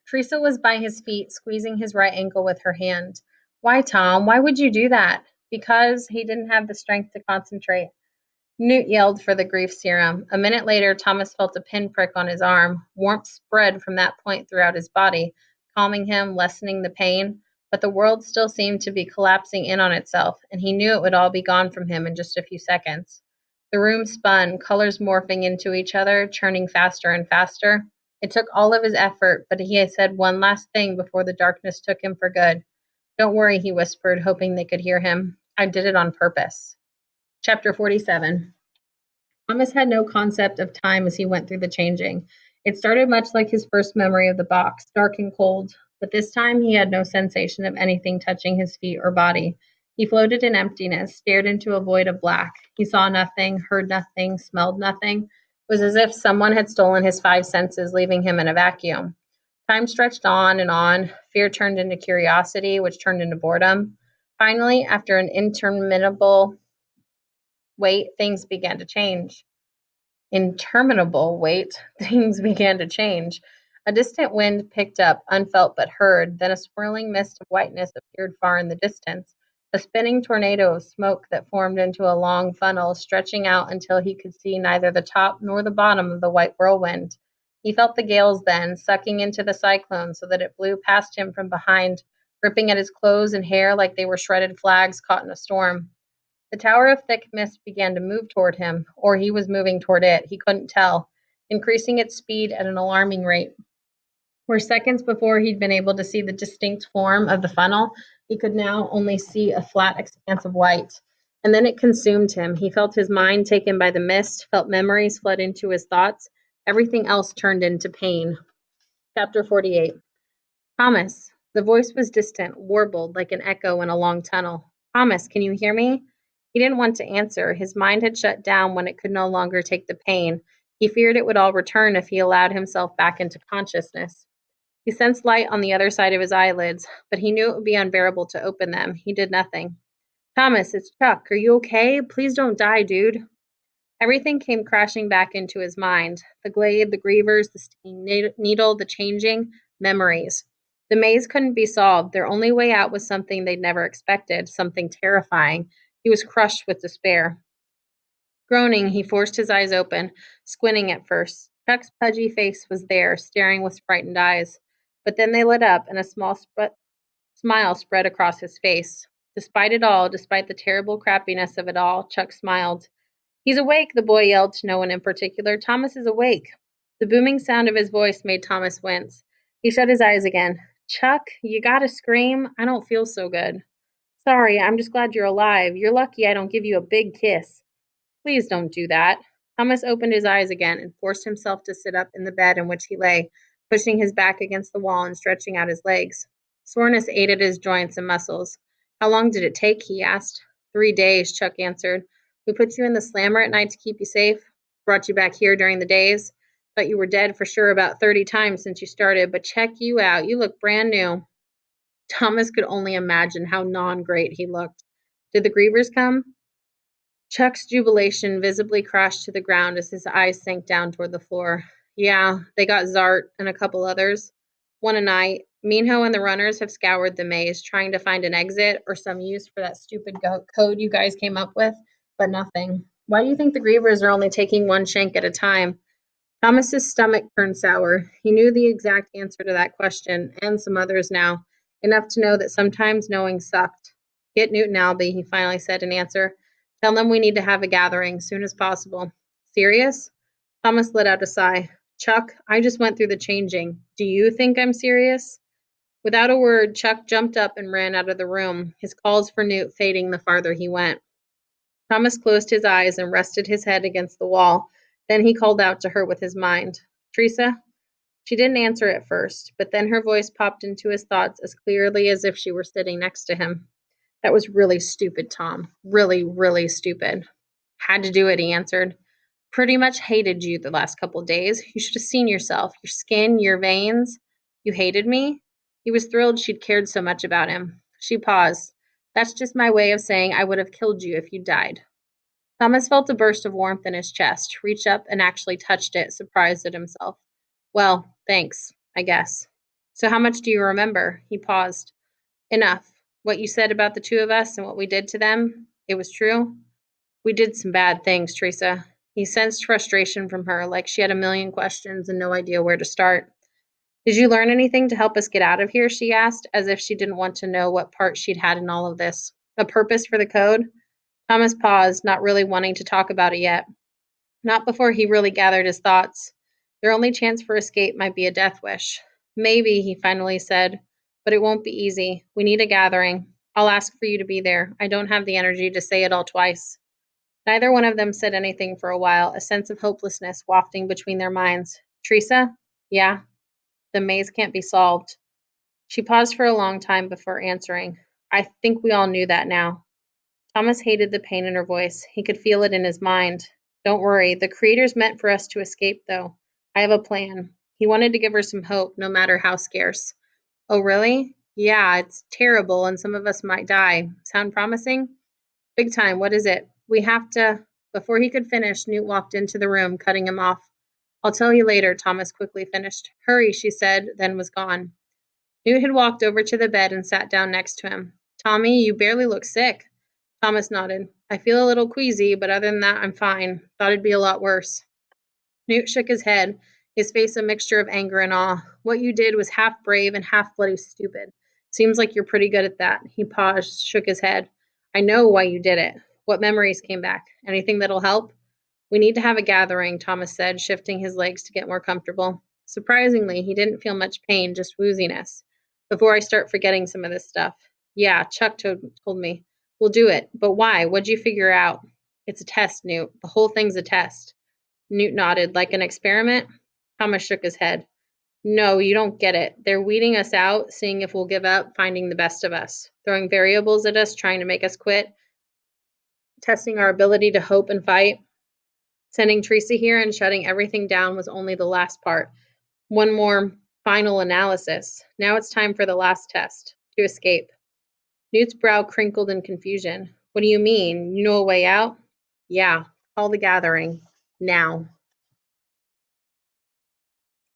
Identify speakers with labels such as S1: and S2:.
S1: Teresa was by his feet, squeezing his right ankle with her hand. Why, Tom? Why would you do that? Because he didn't have the strength to concentrate. Newt yelled for the grief serum. A minute later, Thomas felt a pinprick on his arm. Warmth spread from that point throughout his body, calming him, lessening the pain. But the world still seemed to be collapsing in on itself, and he knew it would all be gone from him in just a few seconds. The room spun, colors morphing into each other, churning faster and faster. It took all of his effort, but he had said one last thing before the darkness took him for good. Don't worry, he whispered, hoping they could hear him. I did it on purpose. Chapter 47. Thomas had no concept of time as he went through the changing. It started much like his first memory of the box, dark and cold, but this time he had no sensation of anything touching his feet or body. He floated in emptiness, stared into a void of black. He saw nothing, heard nothing, smelled nothing. It was as if someone had stolen his five senses, leaving him in a vacuum. Time stretched on and on. Fear turned into curiosity, which turned into boredom. Finally, after an interminable wait, things began to change. Interminable wait, things began to change. A distant wind picked up, unfelt but heard, then a swirling mist of whiteness appeared far in the distance, a spinning tornado of smoke that formed into a long funnel, stretching out until he could see neither the top nor the bottom of the white whirlwind. He felt the gales then, sucking into the cyclone so that it blew past him from behind, ripping at his clothes and hair like they were shredded flags caught in a storm. The tower of thick mist began to move toward him, or he was moving toward it, he couldn't tell, increasing its speed at an alarming rate. Where seconds before he'd been able to see the distinct form of the funnel, he could now only see a flat expanse of white. And then it consumed him. He felt his mind taken by the mist, felt memories flood into his thoughts. Everything else turned into pain. Chapter 48. Thomas. The voice was distant, warbled like an echo in a long tunnel. Thomas, can you hear me? He didn't want to answer. His mind had shut down when it could no longer take the pain. He feared it would all return if he allowed himself back into consciousness. He sensed light on the other side of his eyelids, but he knew it would be unbearable to open them. He did nothing. Thomas, it's Chuck. Are you okay? Please don't die, dude. Everything came crashing back into his mind. The glade, the grievers, the stinging needle, the changing memories. The maze couldn't be solved. Their only way out was something they'd never expected, something terrifying. He was crushed with despair. Groaning, he forced his eyes open, squinting at first. Chuck's pudgy face was there, staring with frightened eyes. But then they lit up, and a smile spread across his face. Despite it all, despite the terrible crappiness of it all, Chuck smiled. He's awake, the boy yelled to no one in particular. Thomas is awake. The booming sound of his voice made Thomas wince. He shut his eyes again. Chuck, you gotta scream. I don't feel so good. Sorry, I'm just glad you're alive. You're lucky I don't give you a big kiss. Please don't do that. Thomas opened his eyes again and forced himself to sit up in the bed in which he lay, pushing his back against the wall and stretching out his legs. Soreness ate at his joints and muscles. How long did it take? He asked. 3 days, Chuck answered. We put you in the slammer at night to keep you safe. Brought you back here during the days. Thought you were dead for sure about 30 times since you started, but check you out. You look brand new. Thomas could only imagine how non-great he looked. Did the grievers come? Chuck's jubilation visibly crashed to the ground as his eyes sank down toward the floor. Yeah, they got Zart and a couple others. One a night. Minho and the runners have scoured the maze, trying to find an exit or some use for that stupid code you guys came up with, but nothing. Why do you think the grievers are only taking one shank at a time? Thomas's stomach turned sour. He knew the exact answer to that question, and some others now, enough to know that sometimes knowing sucked. Get Newt and Albie, he finally said in answer. Tell them we need to have a gathering, soon as possible. Serious? Thomas let out a sigh. Chuck, I just went through the changing. Do you think I'm serious? Without a word, Chuck jumped up and ran out of the room, his calls for Newt fading the farther he went. Thomas closed his eyes and rested his head against the wall. Then he called out to her with his mind. Teresa? She didn't answer at first, but then her voice popped into his thoughts as clearly as if she were sitting next to him. That was really stupid, Tom. Really, really stupid. Had to do it, he answered. Pretty much hated you the last couple days. You should have seen yourself. Your skin, your veins. You hated me? He was thrilled she'd cared so much about him. She paused. That's just my way of saying I would have killed you if you died. Thomas felt a burst of warmth in his chest, reached up and actually touched it, surprised at himself. Well, thanks, I guess. So how much do you remember? He paused. Enough. What you said about the two of us and what we did to them, it was true? We did some bad things, Teresa. He sensed frustration from her, like she had a million questions and no idea where to start. Did you learn anything to help us get out of here? She asked, as if she didn't want to know what part she'd had in all of this. A purpose for the code? Thomas paused, not really wanting to talk about it yet. Not before he really gathered his thoughts. Their only chance for escape might be a death wish. Maybe, he finally said, but it won't be easy. We need a gathering. I'll ask for you to be there. I don't have the energy to say it all twice. Neither one of them said anything for a while, a sense of hopelessness wafting between their minds. Teresa? Yeah? The maze can't be solved. She paused for a long time before answering. I think we all knew that now. Thomas hated the pain in her voice. He could feel it in his mind. Don't worry, the creators meant for us to escape, though. I have a plan. He wanted to give her some hope, no matter how scarce. Oh, really? Yeah, it's terrible, and some of us might die. Sound promising? Big time. What is it? We have to. Before he could finish, Newt walked into the room, cutting him off. I'll tell you later, Thomas quickly finished. Hurry, she said, then was gone. Newt had walked over to the bed and sat down next to him. Tommy, you barely look sick. Thomas nodded. I feel a little queasy, but other than that, I'm fine. Thought it'd be a lot worse. Newt shook his head, his face a mixture of anger and awe. What you did was half brave and half bloody stupid. Seems like you're pretty good at that. He paused, shook his head. I know why you did it. What memories came back? Anything that'll help? We need to have a gathering, Thomas said, shifting his legs to get more comfortable. Surprisingly, he didn't feel much pain, just wooziness. Before I start forgetting some of this stuff. Yeah, Chuck told me. We'll do it. But why? What'd you figure out? It's a test, Newt. The whole thing's a test. Newt nodded. Like an experiment? Thomas shook his head. No, you don't get it. They're weeding us out, seeing if we'll give up, finding the best of us, throwing variables at us, trying to make us quit, testing our ability to hope and fight. Sending Teresa here and shutting everything down was only the last part. One more final analysis. Now it's time for the last test to escape. Newt's brow crinkled in confusion. What do you mean? You know a way out? Yeah, call the gathering. Now.